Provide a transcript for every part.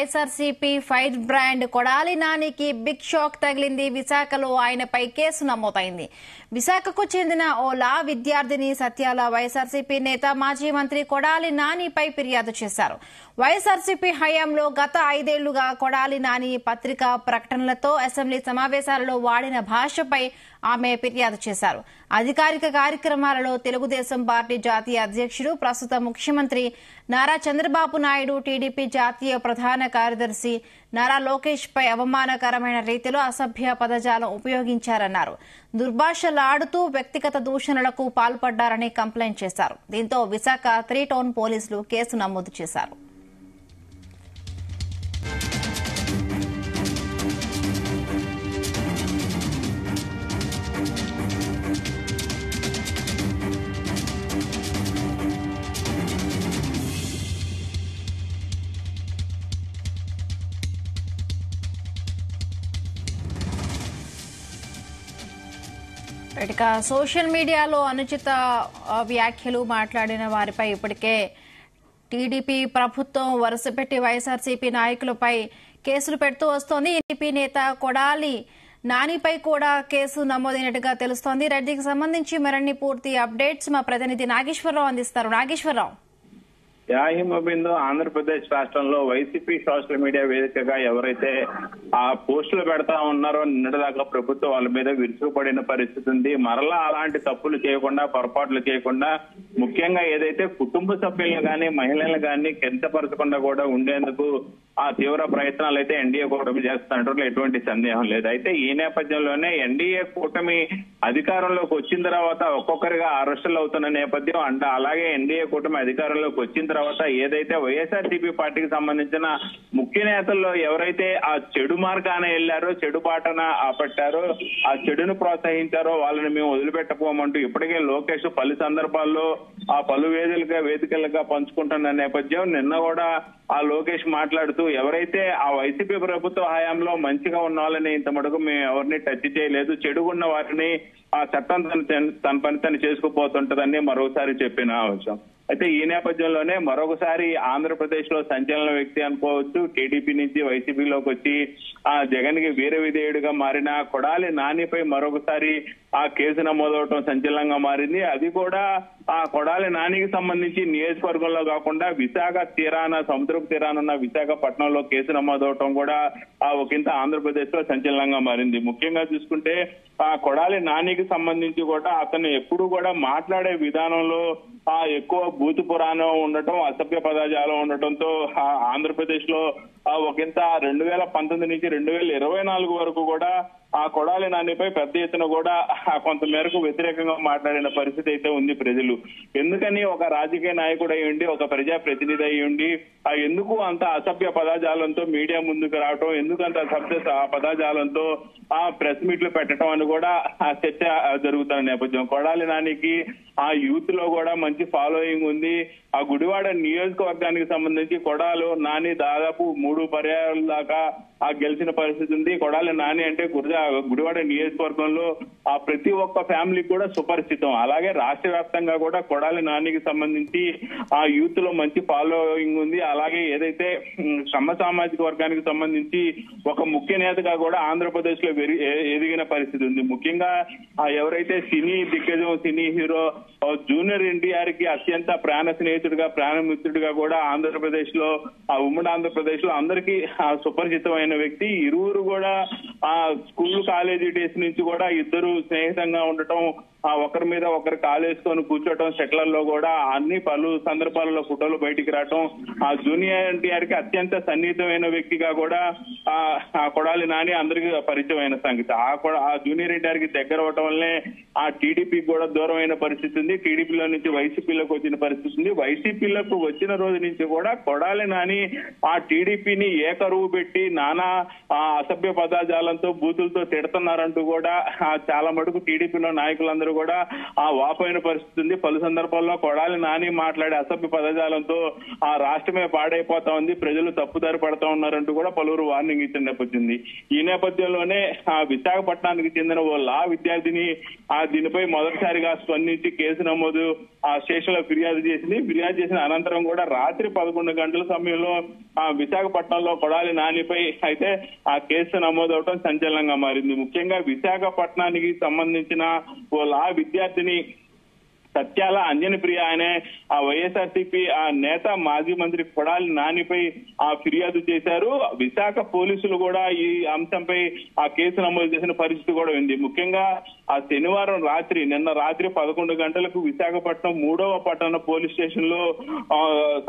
YSRCP fire brand Kodali నానికి big shock తగిలింది. విశాఖలో ఆయనపై కేసు నమోదైంది. విశాఖకు చెందిన ఓ లా విద్యార్థిని సత్యాల వైఎస్ఆర్సీపీ నేత మాజీ మంత్రి కొడాలి నానిపై ఫిర్యాదు చేశారు. వైఎస్ఆర్సీపీ హయాంలో గత 5 ఏళ్లుగా కొడాలి నాని పత్రికా ప్రకటనలతో అసెంబ్లీ సమావేశాలలో వాడిన భాషపై ఆమె ఫిర్యాదు చేశారు. అధికారిక కార్యక్రమాలలో తెలుగుదేశం పార్టీ జాతీయ అధ్యక్షుడు, ప్రస్తుత ముఖ్యమంత్రి నారా చంద్రబాబు నాయుడు, టీడీపీ జాతీయ ప్రధాన కార్యదర్శి నారా లోకేష్ పై అవమానకరమైన రీతిలో అసభ్య పదజాలం ఉపయోగించారన్నారు. దుర్భాషలాడుతూ వ్యక్తిగత దూషణలకు పాల్పడ్డారని కంప్లైంట్ చేశారు. దీంతో విశాఖ 3 టౌన్ పోలీసులు కేసు నమోదు చేశారు. ఇక సోషల్ మీడియాలో అనుచిత వ్యాఖ్యలు మాట్లాడిన వారిపై ఇప్పటికే టీడీపీ ప్రభుత్వం వరుసపెట్టి వైఎస్ఆర్సీపీ నాయకులపై కేసులు పెడుతూ వస్తోంది. టీడీపీ నేత కొడాలి నానిపై కూడా కేసు నమోదైనట్టుగా తెలుస్తోంది. దీనికి సంబంధించి మరిన్ని పూర్తి అప్డేట్స్ మా ప్రతినిధి నాగేశ్వరరావు అందిస్తారు. నాగేశ్వరరావు. యాహిమబిందు ఆంధ్రప్రదేశ్ రాష్ట్రంలో వైసీపీ సోషల్ మీడియా వేదికగా ఎవరైతే ఆ పోస్టులు పెడతా ఉన్నారో నిన్నటిదాకా ప్రభుత్వం వాళ్ళ మీద విరుచుకుపడిన పరిస్థితి ఉంది. మరలా అలాంటి తప్పులు చేయకుండా, పొరపాట్లు చేయకుండా, ముఖ్యంగా ఏదైతే కుటుంబ సభ్యులను కానీ మహిళలను కానీ కించపరచకుండా కూడా ఉండేందుకు ఆ తీవ్ర ప్రయత్నాలు అయితే ఎన్డీఏ కూటమి చేస్తున్నట్లు ఎటువంటి సందేహం లేదు. అయితే ఈ నేపథ్యంలోనే ఎన్డీఏ కూటమి అధికారంలోకి వచ్చిన తర్వాత ఒక్కొక్కరిగా అరెస్టులు అవుతున్న నేపథ్యం అంట. అలాగే ఎన్డీఏ కూటమి అధికారంలోకి వచ్చిన తర్వాత ఏదైతే వైఎస్ఆర్సీపీ పార్టీకి సంబంధించిన ముఖ్య నేతల్లో ఎవరైతే ఆ చెడు మార్గాన వెళ్లారో, చెడు బాటన పట్టారో, ఆ చెడును ప్రోత్సహించారో వాళ్ళని మేము వదిలిపెట్టపోమంటూ ఇప్పటికే లోకేష్ పలు సందర్భాల్లో ఆ పలు వేదికలుగా పంచుకుంటున్న నేపథ్యం. నిన్న కూడా ఆ లోకేష్ మాట్లాడుతూ ఎవరైతే ఆ వైసీపీ ప్రభుత్వ హయాంలో మంచిగా ఉన్న వాళ్ళని ఇంత మటుకు మేము ఎవరిని టచ్ చేయలేదు, చెడుగున్న వారిని ఆ చట్టం తన పని తను చేసుకుపోతుంటదని మరోసారి చెప్పిన అంశం. అయితే ఈ నేపథ్యంలోనే మరొకసారి ఆంధ్రప్రదేశ్ లో సంచలన వ్యక్తి అనుకోవచ్చు, టీడీపీ నుంచి వైసీపీలోకి వచ్చి ఆ జగన్ కి వీర విధేయుడిగా మారిన కొడాలి నానిపై మరొకసారి ఆ కేసు నమోదవటం సంచలనంగా మారింది. అది కూడా ఆ కొడాలి నానికి సంబంధించి నియోజకవర్గంలో కాకుండా విశాఖ తీరాన, సముద్రపు తీరానున్న విశాఖపట్నంలో కేసు నమోదవటం కూడా ఒకంత ఆంధ్రప్రదేశ్ లో సంచలనంగా మారింది. ముఖ్యంగా చూసుకుంటే ఆ కొడాలి నానికి సంబంధించి కూడా అతను ఎప్పుడు కూడా మాట్లాడే విధానంలో ఎక్కువ బూతు పురాణం ఉండటం, అసభ్య పదజాలం ఉండటంతో ఆంధ్రప్రదేశ్ లో ఒకంత 2019 నుంచి 2024 వరకు కూడా ఆ కొడాలి నానిపై పెద్ద ఎత్తున కూడా కొంత మేరకు వ్యతిరేకంగా మాట్లాడిన పరిస్థితి అయితే ఉంది ప్రజలు. ఎందుకని ఒక రాజకీయ నాయకుడు అయి ఉండి, ఒక ప్రజా ప్రతినిధి అయి ఉండి ఎందుకు అంత అసభ్య పదజాలంతో మీడియా ముందుకు రావటం, ఎందుకు అంత అసభ్య పదజాలంతో ఆ ప్రెస్ మీట్లు పెట్టడం అని కూడా చర్చ జరుగుతున్న నేపథ్యం. కొడాలి నానికి ఆ యూత్ లో కూడా మంచి ఫాలోయింగ్ ఉంది. ఆ గుడివాడ నియోజకవర్గానికి సంబంధించి కొడాలి నాని దాదాపు 3 పర్యాయాల దాకా గెలిచిన పరిస్థితి ఉంది. కొడాలి నాని అంటే గుడివాడ నియోజకవర్గంలో ఆ ప్రతి ఒక్క ఫ్యామిలీ కూడా సుపరిచితం. అలాగే రాష్ట్ర వ్యాప్తంగా కూడా కొడాలి నానికి సంబంధించి ఆ యూత్ లో మంచి ఫాలోయింగ్ ఉంది. అలాగే ఏదైతే కమ్మ సామాజిక వర్గానికి సంబంధించి ఒక ముఖ్య నేతగా కూడా ఆంధ్రప్రదేశ్ లో ఎదిగిన పరిస్థితి ఉంది. ముఖ్యంగా ఎవరైతే సినీ దిగ్గజం, సినీ హీరో జూనియర్ ఎన్టీఆర్ కి అత్యంత ప్రాణ స్నేహితుడిగా, ప్రాణమిత్రుడిగా కూడా ఆంధ్రప్రదేశ్ లో ఉమ్మడి ఆంధ్రప్రదేశ్ లో అందరికీ సుపరిచితమైన వ్యక్తి. ఇరువురు కూడా ఆ స్కూల్ కాలేజీ డేస్ నుంచి కూడా ఇద్దరు స్నేహితంగా ఉండటం, ఒకరి మీద ఒకరు కాలేసుకొని కూర్చోటం, సెట్లర్లో కూడా అన్ని పలు సందర్భాలలో ఫోటోలు బయటికి రావటం, ఆ జూనియర్ ఎన్టీఆర్ కి అత్యంత సన్నిహితమైన వ్యక్తిగా కూడా ఆ కొడాలి నాని అందరికీ పరిచయమైన సంగతి. ఆ జూనియర్ ఎన్టీఆర్ కి దగ్గర అవటం వల్లనే ఆ టీడీపీకి కూడా దూరమైన పరిస్థితి ఉంది. టీడీపీలో నుంచి వైసీపీలోకి వచ్చిన పరిస్థితి ఉంది. వైసీపీలోకి వచ్చిన రోజు నుంచి కూడా కొడాలి నాని ఆ టీడీపీని ఏకరువు పెట్టి నానా అసభ్య పదజాలంతో, బూతులతో తిడుతున్నారంటూ కూడా చాలా మటుకు టీడీపీలో నాయకులందరూ కూడా ఆ వాపోయిన పరిస్థితి ఉంది. పలు సందర్భాల్లో కొడాలి నాని మాట్లాడే అసభ్య పదజాలంతో ఆ రాష్ట్రమే పాడైపోతా ఉంది, ప్రజలు తప్పుదారి పడతా ఉన్నారంటూ కూడా పలువురు వార్నింగ్ ఇచ్చిన నేపథ్యం. ఈ నేపథ్యంలోనే ఆ విశాఖపట్నానికి చెందిన ఓ లా విద్యార్థిని దీనిపై మొదటిసారిగా స్పందించి కేసు నమోదు ఆ స్టేషన్ లో ఫిర్యాదు చేసింది. ఫిర్యాదు చేసిన అనంతరం కూడా రాత్రి 11 గంటల సమయంలో విశాఖపట్నంలో కొడాలి నానిపై అయితే ఆ కేసు నమోదవటం సంచలనంగా మారింది. ముఖ్యంగా విశాఖపట్నానికి సంబంధించిన ఓ లా విద్యార్థిని సత్యాల అంజని ప్రియ అనే ఆ వైఎస్ఆర్సీపీ ఆ నేత మాజీ మంత్రి కొడాలి నానిపై ఆ ఫిర్యాదు చేశారు. విశాఖ పోలీసులు కూడా ఈ అంశంపై ఆ కేసు నమోదు చేసిన పరిస్థితి కూడా ఉంది. ముఖ్యంగా ఆ శనివారం నిన్న రాత్రి 11 గంటలకు విశాఖపట్నం 3వ పట్టణ పోలీస్ స్టేషన్ లో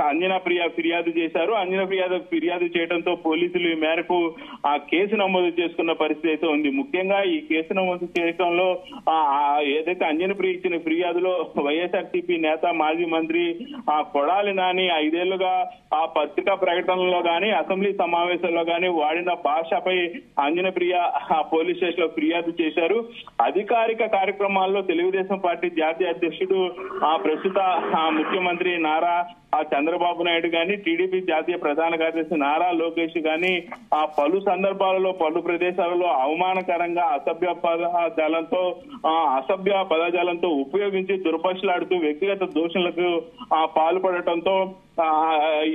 అంజనా ప్రియ ఫిర్యాదు చేశారు. అంజనా ఫిర్యాదు చేయడంతో పోలీసులు ఈ మేరకు ఆ కేసు నమోదు చేసుకున్న పరిస్థితి అయితే ఉంది. ముఖ్యంగా ఈ కేసు నమోదు చేయడంలో ఏదైతే అంజనా ప్రియ ఇచ్చిన ఫిర్యాదులో వైఎస్ఆర్సీపీ నేత మాజీ మంత్రి కొడాలి నాని 5 ఏళ్లుగా ఆ పత్రికా ప్రకటనలో గాని అసెంబ్లీ సమావేశాల్లో గాని వాడిన భాషపై అంజన ప్రియ పోలీస్ స్టేషన్ లో ఫిర్యాదు చేశారు. అధికారిక కార్యక్రమాల్లో తెలుగుదేశం పార్టీ జాతీయ అధ్యక్షుడు ప్రస్తుత ముఖ్యమంత్రి నారా చంద్రబాబు నాయుడు గాని, టీడీపీ జాతీయ ప్రధాన కార్యదర్శి నారా లోకేష్ గాని పలు సందర్భాలలో పలు ప్రదేశాలలో అవమానకరంగా అసభ్య పదజాలంతో ఉపయోగించి దుర్భాషలాడుతూ వ్యక్తిగత దూషణలకు పాల్పడటంతో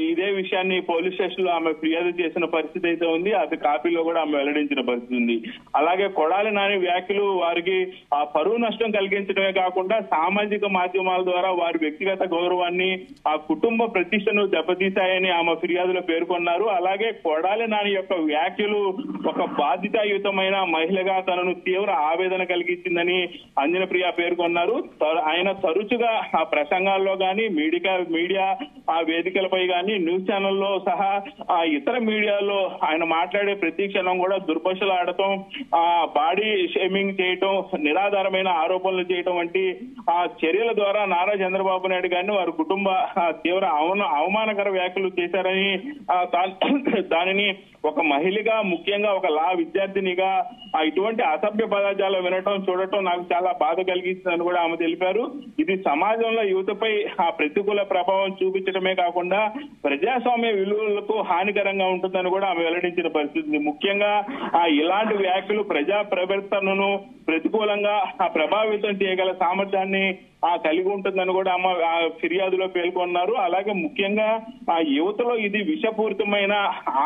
ఇదే విషయాన్ని పోలీస్ స్టేషన్ లో ఆమె ఫిర్యాదు చేసిన పరిస్థితి అయితే ఉంది. అది కాపీలో కూడా ఆమె వెల్లడించిన పరిస్థితి ఉంది. అలాగే కొడాలి నాని వ్యాఖ్యలు వారికి పరువు నష్టం కలిగించడమే కాకుండా సామాజిక మాధ్యమాల ద్వారా వారి వ్యక్తిగత గౌరవాన్ని ఆ కుటుంబ ప్రతిష్టను దెబ్బతీశాయని ఆమె ఫిర్యాదులో పేర్కొన్నారు. అలాగే కొడాలి నాని యొక్క వ్యాఖ్యలు ఒక బాధ్యతాయుతమైన మహిళగా తనను తీవ్ర ఆవేదన కలిగించిందని అంజన ప్రియ పేర్కొన్నారు. ఆయన తరచుగా ఆ ప్రసంగాల్లో గాని మీడియా వేదికలపై గాని న్యూస్ ఛానల్లో సహా ఇతర మీడియాలో ఆయన మాట్లాడే ప్రతి క్షణం కూడా దుర్భాషలు ఆడటం, బాడీ షేమింగ్ చేయటం, నిరాధారమైన ఆరోపణలు చేయటం వంటి చర్యల ద్వారా నారా చంద్రబాబు నాయుడు గారిని వారి కుటుంబ తీవ్ర అవమానకర వ్యాఖ్యలు చేశారని దానిని ఒక మహిళగా ముఖ్యంగా ఒక లా విద్యార్థినిగా ఇటువంటి అసభ్య పదార్థాలు వినటం చూడటం నాకు చాలా బాధ కలిగిస్తుందని కూడా ఆమె తెలిపారు. ఇది సమాజంలో యువతపై ప్రతికూల ప్రభావం చూపించడమే కాకుండా ప్రజాస్వామ్య విలువలకు హానికరంగా ఉంటుందని కూడా ఆమె వెల్లడించిన పరిస్థితి. ముఖ్యంగా ఇలాంటి వ్యాఖ్యలు ప్రజా ప్రవర్తనను ప్రతికూలంగా ప్రభావితం చేయగల సామర్థ్యాన్ని కలిగి ఉంటుందని కూడా ఆమె ఫిర్యాదులో పేర్కొన్నారు. అలాగే ముఖ్యంగా యువతలో ఇది విషపూరితమైన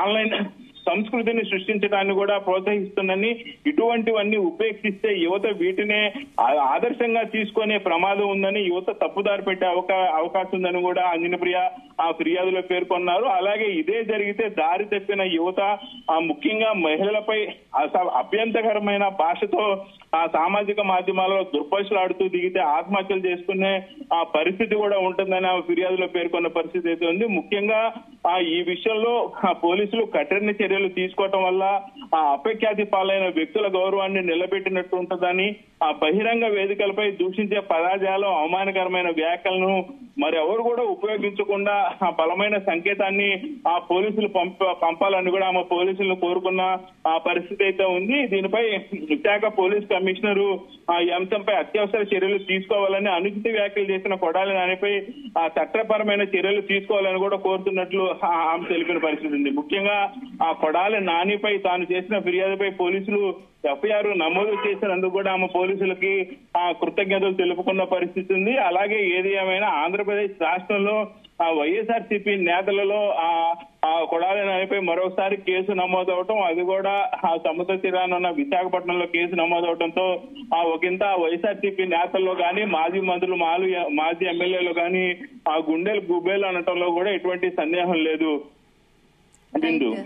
ఆన్లైన్ సంస్కృతిని సృష్టించడాన్ని కూడా ప్రోత్సహిస్తుందని, ఇటువంటివన్నీ ఉపేక్షిస్తే యువత వీటినే ఆదర్శంగా తీసుకునే ప్రమాదం ఉందని, యువత తప్పుదారి పెట్టే అవకాశం ఉందని కూడా అంజన ప్రియ ఆ ఫిర్యాదులో పేర్కొన్నారు. అలాగే ఇదే జరిగితే దారి తప్పిన యువత ముఖ్యంగా మహిళలపై అభ్యంతరకరమైన భాషతో సామాజిక మాధ్యమాలలో దుర్భాషలాడుతూ దిగితే ఆత్మహత్యలు చేసుకునే పరిస్థితి కూడా ఉంటుందని ఆ ఫిర్యాదులో పేర్కొన్న పరిస్థితి అయితే ఉంది. ముఖ్యంగా ఈ విషయంలో పోలీసులు కఠిన చర్యలు తీసుకోవటం వల్ల అపఖ్యాతి పాలైన వ్యక్తుల గౌరవాన్ని నిలబెట్టినట్టు ఉంటుందని, బహిరంగ వేదికలపై దూషించే పదాజాలం, అవమానకరమైన వ్యాఖ్యలను మరి ఎవరు కూడా ఉపయోగించకుండా బలమైన సంకేతాన్ని పోలీసులు పంపాలని కూడా ఆమె పోలీసులను కోరుకున్న పరిస్థితి అయితే ఉంది. దీనిపై విశాఖ పోలీస్ కమిషనరు ఈ అంశంపై అత్యవసర చర్యలు తీసుకోవాలని, అనుచిత వ్యాఖ్యలు చేసిన కొడాలి నానిపై చట్టపరమైన చర్యలు తీసుకోవాలని కూడా కోరుతున్నట్లు ఆమె తెలిపిన పరిస్థితి ఉంది. ముఖ్యంగా కొడాలి నానిపై తాను చేసిన ఫిర్యాదుపై పోలీసులు ఎఫ్ఐఆర్ నమోదు చేసినందుకు కూడా ఆమె పోలీసులకి కృతజ్ఞతలు తెలుపుకున్న పరిస్థితి ఉంది. అలాగే ఏది ఏమైనా ఆంధ్రప్రదేశ్ రాష్ట్రంలో వైఎస్ఆర్సీపీ నేతలలో కొడాలి నానిపై మరోసారి కేసు నమోదవటం, అది కూడా సముద్ర తీరానున్న విశాఖపట్నంలో కేసు నమోదవడంతో ఒకంత వైఎస్ఆర్సీపీ నేతల్లో గాని, మాజీ మంత్రులు, మాజీ ఎమ్మెల్యేలు గాని గుండెలు గుబేలు అనటంలో కూడా ఎటువంటి సందేహం లేదు. బిందు.